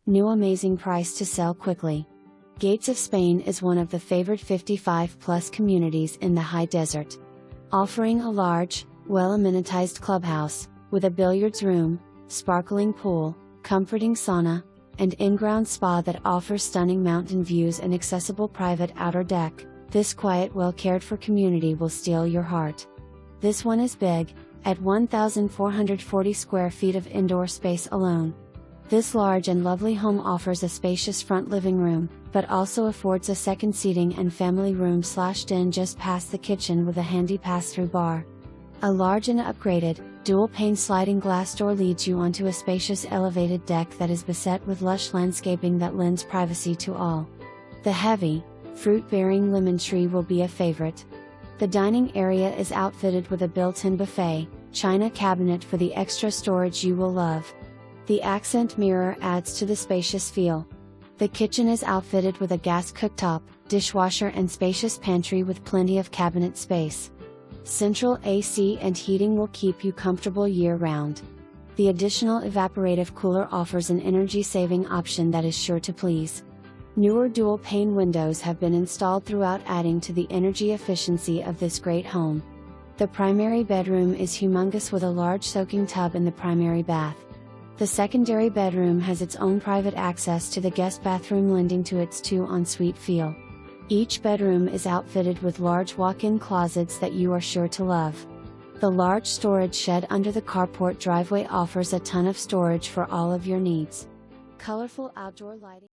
New amazing price to sell quickly. Gates of Spain is one of the favored 55-plus communities in the high desert. Offering a large, well-amenitized clubhouse, with a billiards room, sparkling pool, comforting sauna, and in-ground spa that offers stunning mountain views and accessible private outer deck, this quiet well-cared-for community will steal your heart. This one is big, at 1,440 square feet of indoor space alone. This large and lovely home offers a spacious front living room, but also affords a second seating and family room/den just past the kitchen with a handy pass-through bar. A large and upgraded, dual-pane sliding glass door leads you onto a spacious elevated deck that is beset with lush landscaping that lends privacy to all. The heavy, fruit-bearing lemon tree will be a favorite. The dining area is outfitted with a built-in buffet, china cabinet for the extra storage you will love. The accent mirror adds to the spacious feel. The kitchen is outfitted with a gas cooktop, dishwasher and spacious pantry with plenty of cabinet space. Central AC and heating will keep you comfortable year-round. The additional evaporative cooler offers an energy-saving option that is sure to please. Newer dual-pane windows have been installed throughout, adding to the energy efficiency of this great home. The primary bedroom is humongous with a large soaking tub in the primary bath. The secondary bedroom has its own private access to the guest bathroom, lending to its two-ensuite feel. Each bedroom is outfitted with large walk-in closets that you are sure to love. The large storage shed under the carport driveway offers a ton of storage for all of your needs. Colorful outdoor lighting.